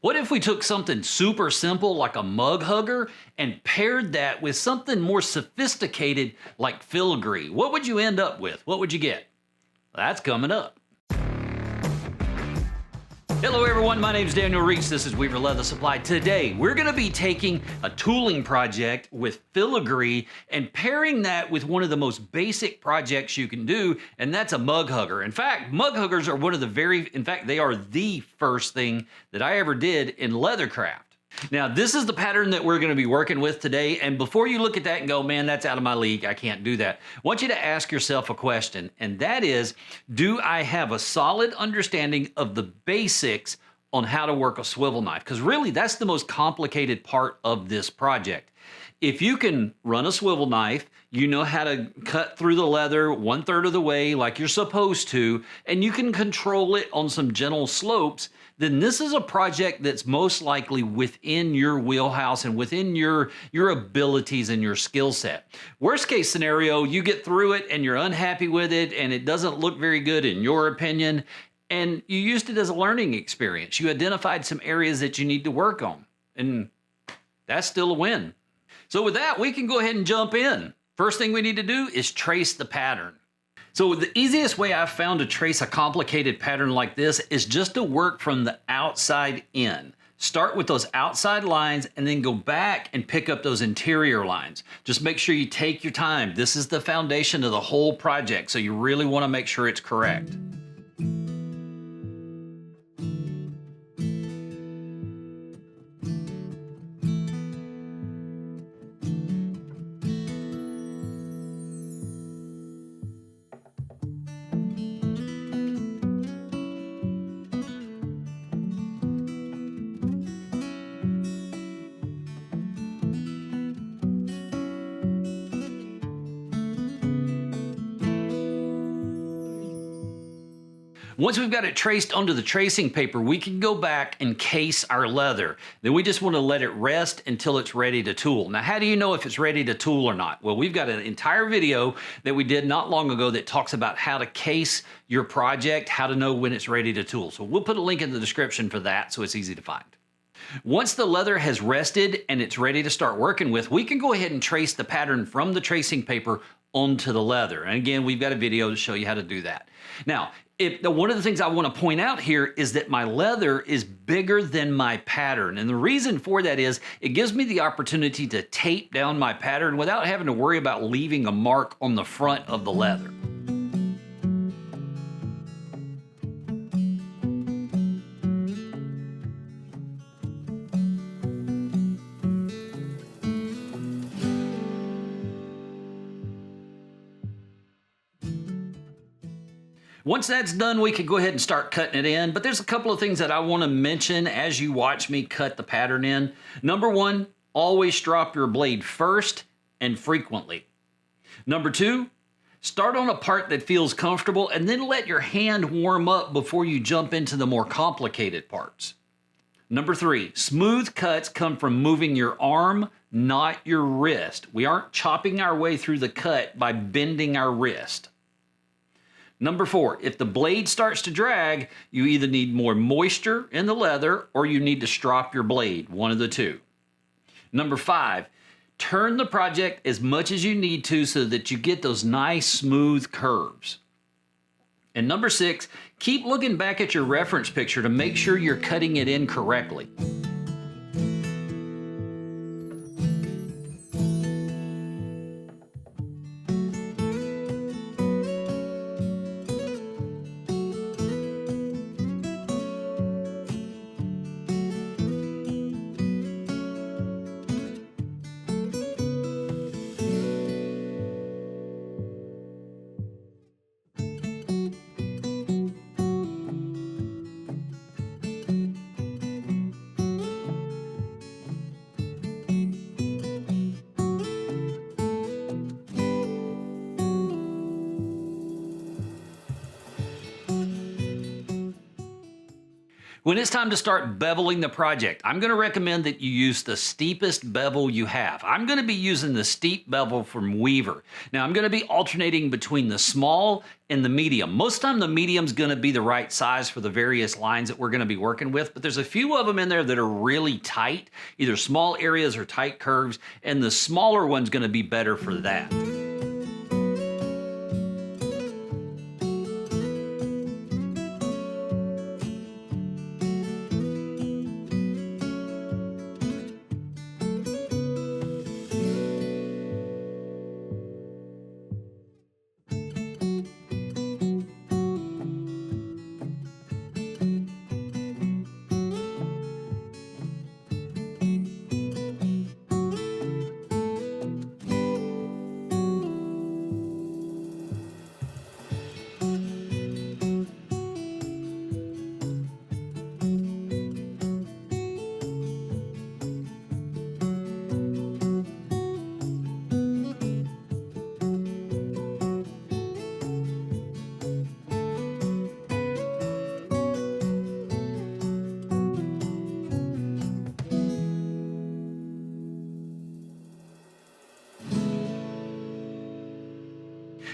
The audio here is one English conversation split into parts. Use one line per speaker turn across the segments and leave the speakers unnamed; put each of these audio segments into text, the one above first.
What if we took something super simple like a mug hugger and paired that with something more sophisticated like filigree? What would you end up with? What would you get? That's coming up. Hello everyone, my name is Daniel Reese. This is Weaver Leather Supply. Today, we're going to be taking a tooling project with filigree and pairing that with one of the most basic projects you can do, and that's a mug hugger. In fact, mug huggers are one of the they are the first thing that I ever did in leathercraft. Now, this is the pattern that we're going to be working with today, and before you look at that and go, man, that's out of my league, I can't do that, I want you to ask yourself a question, and that is, do I have a solid understanding of the basics on how to work a swivel knife? Because really, that's the most complicated part of this project. If you can run a swivel knife, you know how to cut through the leather 1/3 of the way like you're supposed to, and you can control it on some gentle slopes, then this is a project that's most likely within your wheelhouse and within your abilities and your skill set. Worst case scenario, you get through it and you're unhappy with it and it doesn't look very good in your opinion, and you used it as a learning experience. You identified some areas that you need to work on, and that's still a win. So with that, we can go ahead and jump in. First thing we need to do is trace the pattern. So the easiest way I've found to trace a complicated pattern like this is just to work from the outside in. Start with those outside lines and then go back and pick up those interior lines. Just make sure you take your time. This is the foundation of the whole project, so you really want to make sure it's correct. Once we've got it traced onto the tracing paper, we can go back and case our leather. Then we just want to let it rest until it's ready to tool. Now, how do you know if it's ready to tool or not? Well, we've got an entire video that we did not long ago that talks about how to case your project, how to know when it's ready to tool. So we'll put a link in the description for that so it's easy to find. Once the leather has rested and it's ready to start working with, we can go ahead and trace the pattern from the tracing paper onto the leather. And again, we've got a video to show you how to do that. Now, one of the things I want to point out here is that my leather is bigger than my pattern. And the reason for that is it gives me the opportunity to tape down my pattern without having to worry about leaving a mark on the front of the leather. Once that's done, we can go ahead and start cutting it in, but there's a couple of things that I want to mention as you watch me cut the pattern in. Number one, always drop your blade first and frequently. Number two, start on a part that feels comfortable and then let your hand warm up before you jump into the more complicated parts. Number three, smooth cuts come from moving your arm, not your wrist. We aren't chopping our way through the cut by bending our wrist. Number four, if the blade starts to drag, you either need more moisture in the leather or you need to strop your blade, one of the two. Number five, turn the project as much as you need to so that you get those nice smooth curves. And number six, keep looking back at your reference picture to make sure you're cutting it in correctly. When it's time to start beveling the project, I'm going to recommend that you use the steepest bevel you have. I'm going to be using the steep bevel from Weaver. Now, I'm going to be alternating between the small and the medium. Most of the time, the medium's going to be the right size for the various lines that we're going to be working with, but there's a few of them in there that are really tight, either small areas or tight curves, and the smaller one's going to be better for that.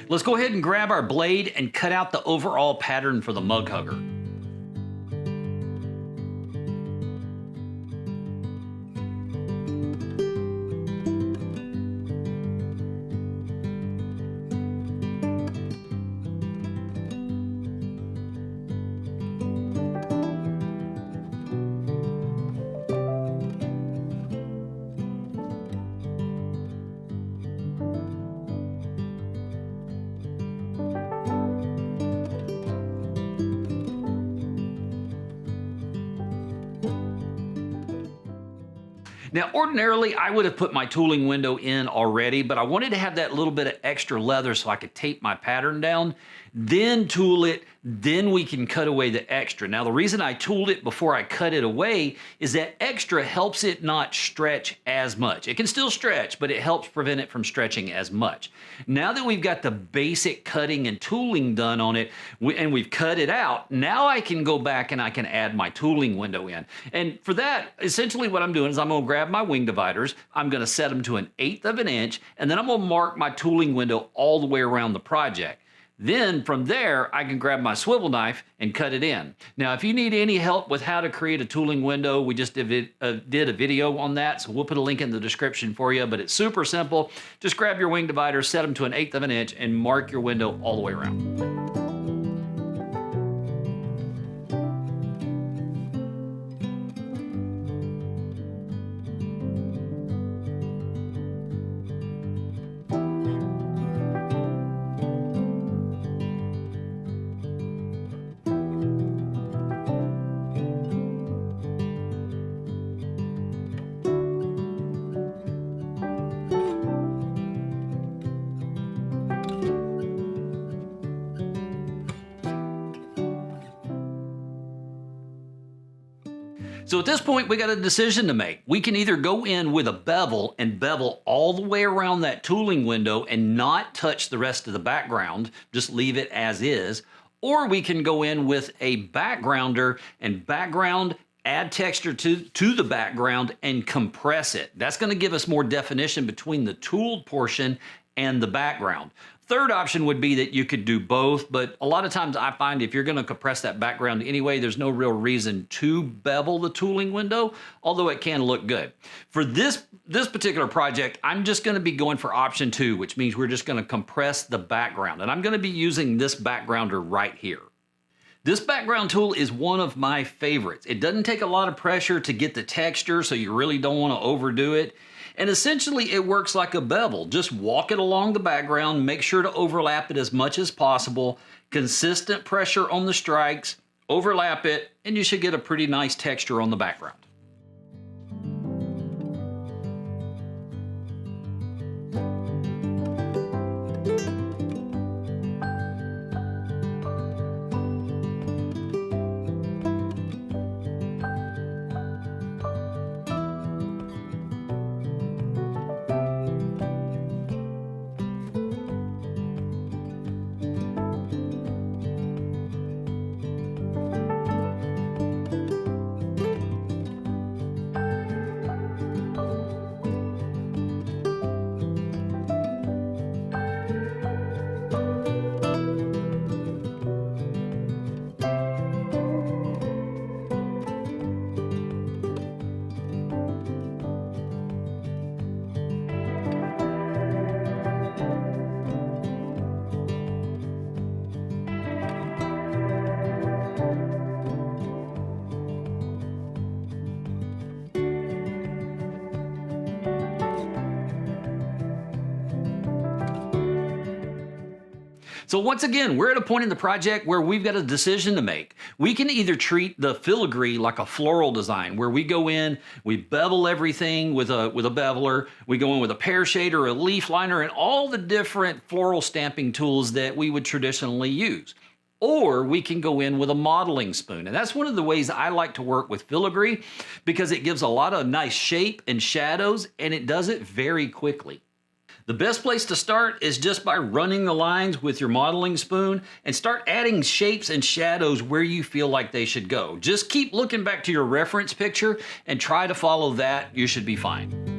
Let's go ahead and grab our blade and cut out the overall pattern for the mug hugger. Now, ordinarily, I would have put my tooling window in already, but I wanted to have that little bit of extra leather so I could tape my pattern down, then tool it, then we can cut away the extra. Now, the reason I tooled it before I cut it away is that extra helps it not stretch as much. It can still stretch, but it helps prevent it from stretching as much. Now that we've got the basic cutting and tooling done on it, and we've cut it out, now I can go back and I can add my tooling window in. And for that, essentially what I'm doing is I'm gonna grab my wing dividers, I'm gonna set them to 1/8 of an inch, and then I'm gonna mark my tooling window all the way around the project. Then from there, I can grab my swivel knife and cut it in. Now, if you need any help with how to create a tooling window, we just did a video on that, so we'll put a link in the description for you, but it's super simple. Just grab your wing dividers, set them to 1/8 of an inch, and mark your window all the way around. So at this point, we got a decision to make. We can either go in with a bevel and bevel all the way around that tooling window and not touch the rest of the background, just leave it as is, or we can go in with a backgrounder and background, add texture to the background and compress it. That's going to give us more definition between the tooled portion and the background. Third option would be that you could do both, but a lot of times I find if you're going to compress that background anyway, there's no real reason to bevel the tooling window, although it can look good. For this particular project, I'm just going to be going for option 2, which means we're just going to compress the background, and I'm going to be using this backgrounder right here. This background tool is one of my favorites. It doesn't take a lot of pressure to get the texture, so you really don't want to overdo it. And essentially it works like a bevel. Just walk it along the background, make sure to overlap it as much as possible, consistent pressure on the strikes, overlap it, and you should get a pretty nice texture on the background. So once again, we're at a point in the project where we've got a decision to make. We can either treat the filigree like a floral design, where we go in, we bevel everything with a beveler, we go in with a pear shader, a leaf liner, and all the different floral stamping tools that we would traditionally use. Or we can go in with a modeling spoon. And that's one of the ways I like to work with filigree, because it gives a lot of nice shape and shadows, and it does it very quickly. The best place to start is just by running the lines with your modeling spoon and start adding shapes and shadows where you feel like they should go. Just keep looking back to your reference picture and try to follow that. You should be fine.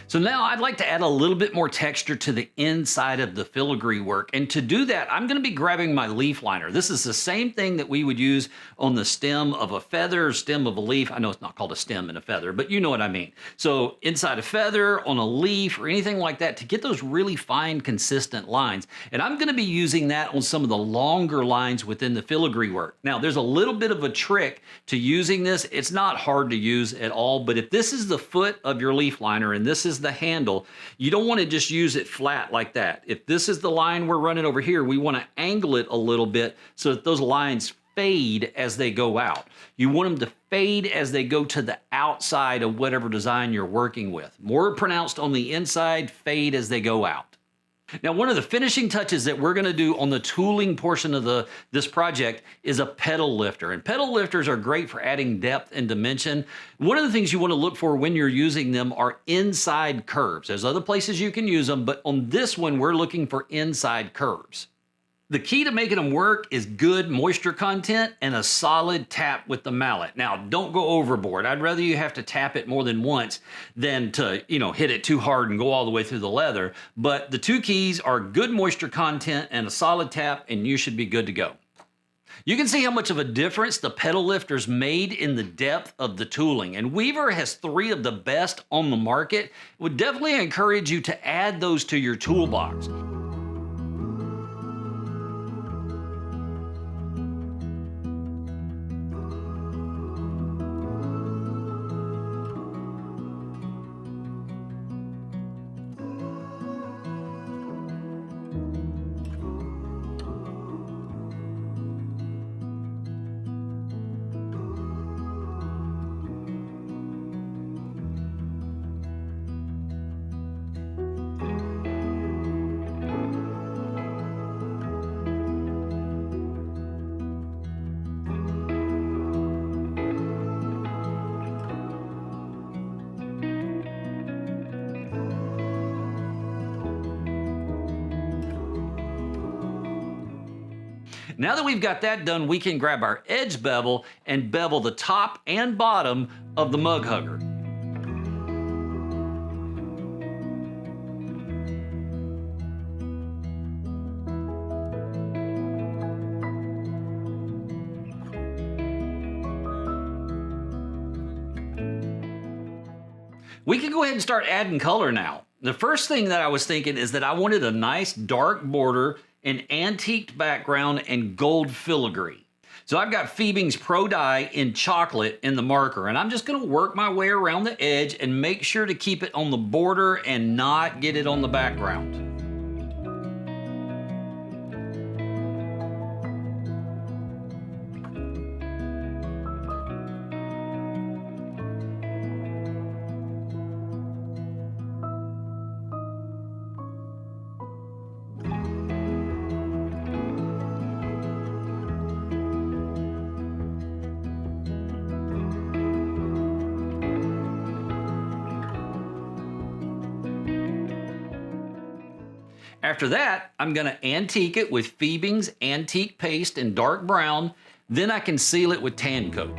So now I'd like to add a little bit more texture to the inside of the filigree work. And to do that, I'm going to be grabbing my leaf liner. This is the same thing that we would use on the stem of a feather, stem of a leaf. I know it's not called a stem in a feather, but you know what I mean. So inside a feather, on a leaf, or anything like that, to get those really fine, consistent lines. And I'm going to be using that on some of the longer lines within the filigree work. Now, there's a little bit of a trick to using this. It's not hard to use at all, but if this is the foot of your leaf liner and this is the handle, you don't want to just use it flat like that. If this is the line we're running over here, we want to angle it a little bit so that those lines fade as they go out. You want them to fade as they go to the outside of whatever design you're working with. More pronounced on the inside, fade as they go out. Now, one of the finishing touches that we're going to do on the tooling portion of this project is a pedal lifter. And pedal lifters are great for adding depth and dimension. One of the things you want to look for when you're using them are inside curves. There's other places you can use them, but on this one, we're looking for inside curves. The key to making them work is good moisture content and a solid tap with the mallet. Now, don't go overboard. I'd rather you have to tap it more than once than to, hit it too hard and go all the way through the leather. But the two keys are good moisture content and a solid tap, and you should be good to go. You can see how much of a difference the pedal lifters made in the depth of the tooling. And Weaver has 3 of the best on the market. Would definitely encourage you to add those to your toolbox. Now that we've got that done, we can grab our edge bevel and bevel the top and bottom of the mug hugger. We can go ahead and start adding color now. The first thing that I was thinking is that I wanted a nice dark border, an antiqued background, and gold filigree. So I've got Beveling's Pro Dye in chocolate in the marker, and I'm just gonna work my way around the edge and make sure to keep it on the border and not get it on the background. After that, I'm going to antique it with Beveling's Antique Paste in dark brown. Then I can seal it with tan coat.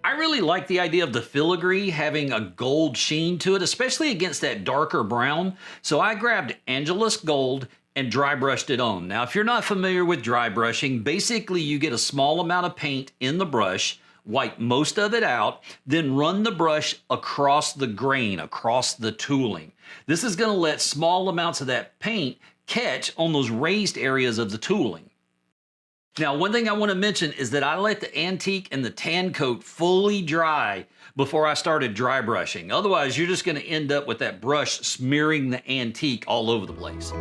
I really like the idea of the filigree having a gold sheen to it, especially against that darker brown. So I grabbed Angelus Gold and dry brushed it on. Now, if you're not familiar with dry brushing, basically you get a small amount of paint in the brush, wipe most of it out, then run the brush across the grain, across the tooling. This is going to let small amounts of that paint catch on those raised areas of the tooling. Now, one thing I want to mention is that I let the antique and the tan coat fully dry before I started dry brushing. Otherwise, you're just going to end up with that brush smearing the antique all over the place.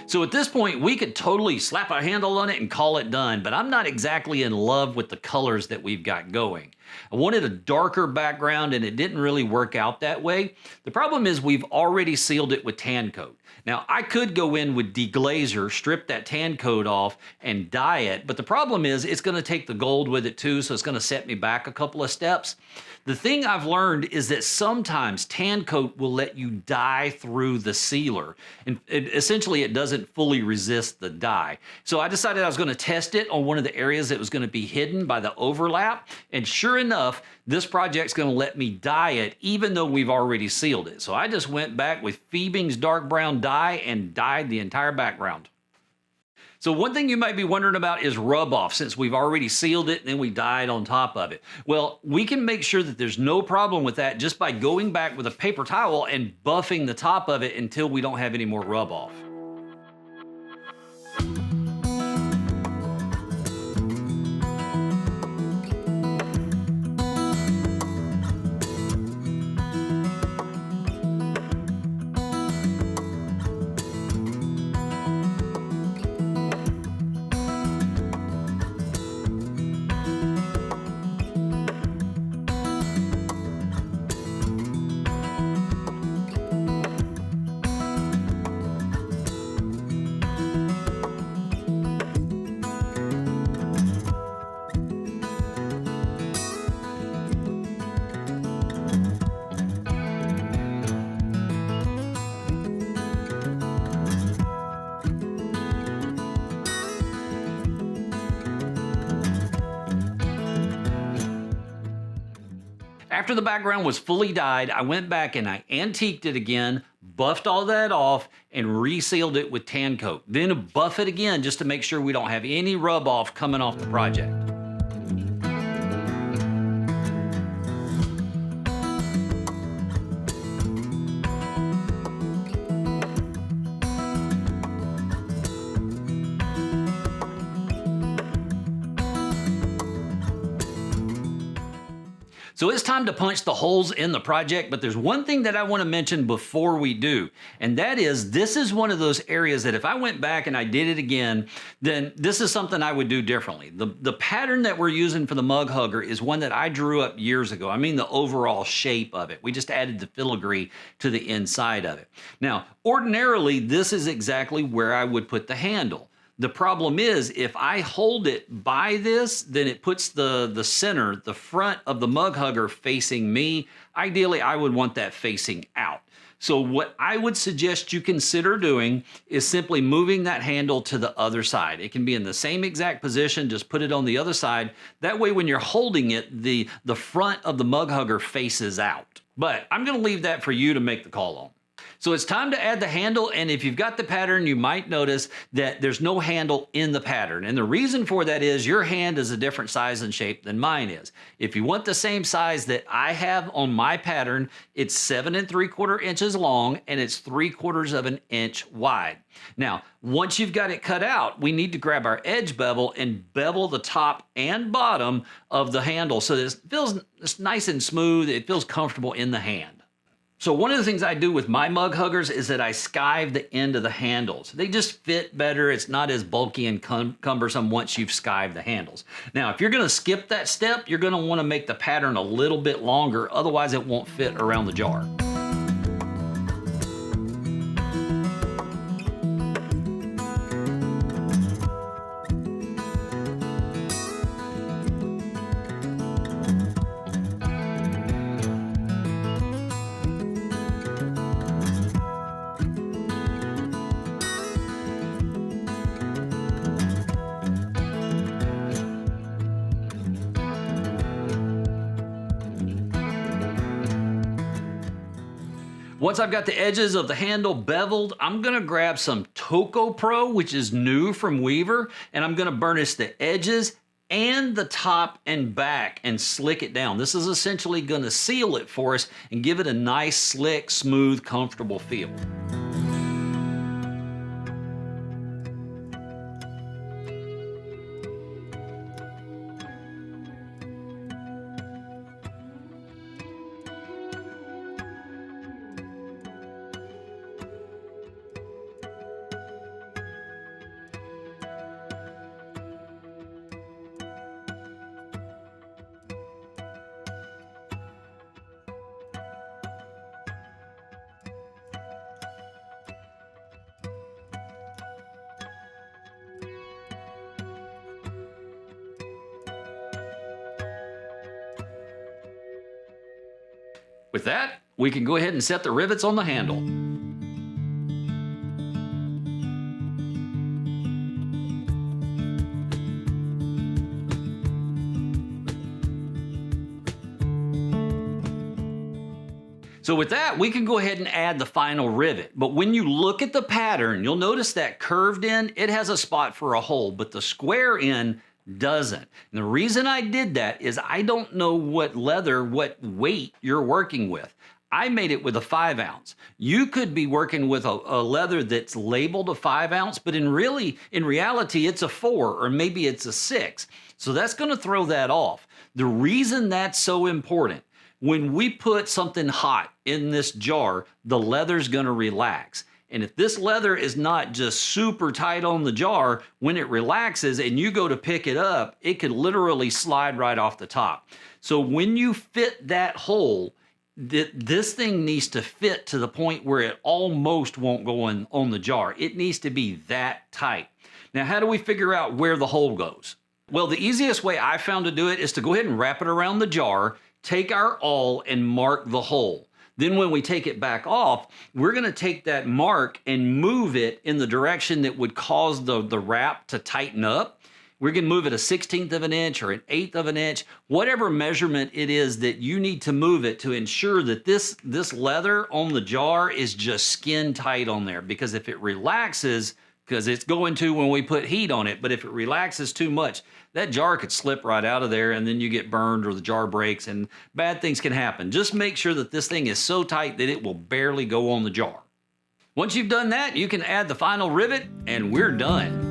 So at this point, we could totally slap a handle on it and call it done, but I'm not exactly in love with the colors that we've got going. I wanted a darker background and it didn't really work out that way. The problem is we've already sealed it with tan coat. Now, I could go in with deglazer, strip that tan coat off, and dye it, but the problem is it's going to take the gold with it too, so it's going to set me back a couple of steps. The thing I've learned is that sometimes tan coat will let you dye through the sealer, and essentially it doesn't fully resist the dye. So I decided I was going to test it on one of the areas that was going to be hidden by the overlap, and sure enough, this project's going to let me dye it even though we've already sealed it. So I just went back with Beveling's dark brown dye and dyed the entire background. So one thing you might be wondering about is rub off, since we've already sealed it and then we dyed on top of it. Well, we can make sure that there's no problem with that just by going back with a paper towel and buffing the top of it until we don't have any more rub off. After the background was fully dyed, I went back and I antiqued it again, buffed all that off, and resealed it with tan coat. Then buff it again just to make sure we don't have any rub off coming off the project. So it's time to punch the holes in the project, but there's one thing that I want to mention before we do, and that is this is one of those areas that if I went back and I did it again, then this is something I would do differently. The pattern that we're using for the mug hugger is one that I drew up years ago. I mean the overall shape of it. We just added the filigree to the inside of it. Now, ordinarily, this is exactly where I would put the handle. The problem is if I hold it by this, then it puts the center, the front of the mug hugger facing me. Ideally, I would want that facing out. So what I would suggest you consider doing is simply moving that handle to the other side. It can be in the same exact position, just put it on the other side. That way when you're holding it, the front of the mug hugger faces out. But I'm gonna leave that for you to make the call on. So it's time to add the handle, and if you've got the pattern, you might notice that there's no handle in the pattern. And the reason for that is your hand is a different size and shape than mine is. If you want the same size that I have on my pattern, it's 7 3/4 inches long and it's 3/4 of an inch wide. Now, once you've got it cut out, we need to grab our edge bevel and bevel the top and bottom of the handle so that it feels nice and smooth, it feels comfortable in the hand. So one of the things I do with my mug huggers is that I skive the end of the handles. They just fit better. It's not as bulky and cumbersome once you've skived the handles. Now, if you're gonna skip that step, you're gonna wanna make the pattern a little bit longer, otherwise it won't fit around the jar. Once I've got the edges of the handle beveled, I'm gonna grab some Toco Pro, which is new from Weaver, and I'm gonna burnish the edges and the top and back and slick it down. This is essentially gonna seal it for us and give it a nice, slick, smooth, comfortable feel. With that, we can go ahead and set the rivets on the handle. So with that, we can go ahead and add the final rivet. But when you look at the pattern, you'll notice that curved end, it has a spot for a hole, but the square end doesn't. And the reason I did that is I don't know what leather, what weight you're working with. I made it with a 5 ounce. You could be working with a leather that's labeled a 5 ounce, but in reality, it's a 4 or maybe it's a 6. So that's gonna throw that off. The reason that's so important, when we put something hot in this jar, the leather's gonna relax. And if this leather is not just super tight on the jar, when it relaxes and you go to pick it up, it could literally slide right off the top. So when you fit that hole, this thing needs to fit to the point where it almost won't go on the jar. It needs to be that tight. Now, how do we figure out where the hole goes? Well, the easiest way I found to do it is to go ahead and wrap it around the jar, take our awl and mark the hole. Then when we take it back off, we're gonna take that mark and move it in the direction that would cause the wrap to tighten up. We can move it a 1/16 of an inch or an 1/8 of an inch, whatever measurement it is that you need to move it to ensure that this leather on the jar is just skin tight on there. Because if it relaxes, because it's going to when we put heat on it, but if it relaxes too much, that jar could slip right out of there and then you get burned or the jar breaks and bad things can happen. Just make sure that this thing is so tight that it will barely go on the jar. Once you've done that, you can add the final rivet and we're done.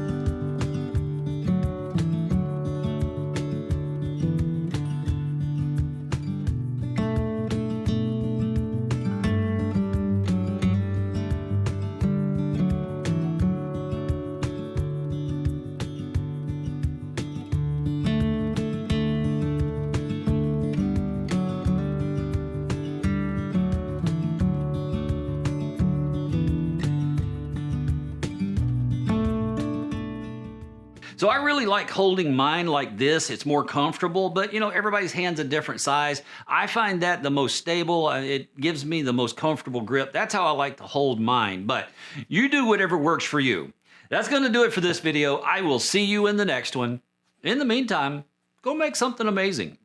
So I really like holding mine like this. It's more comfortable, but you know, everybody's hand's a different size. I find that the most stable. It gives me the most comfortable grip. That's how I like to hold mine, but you do whatever works for you. That's going to do it for this video. I will see you in the next one. In the meantime, go make something amazing.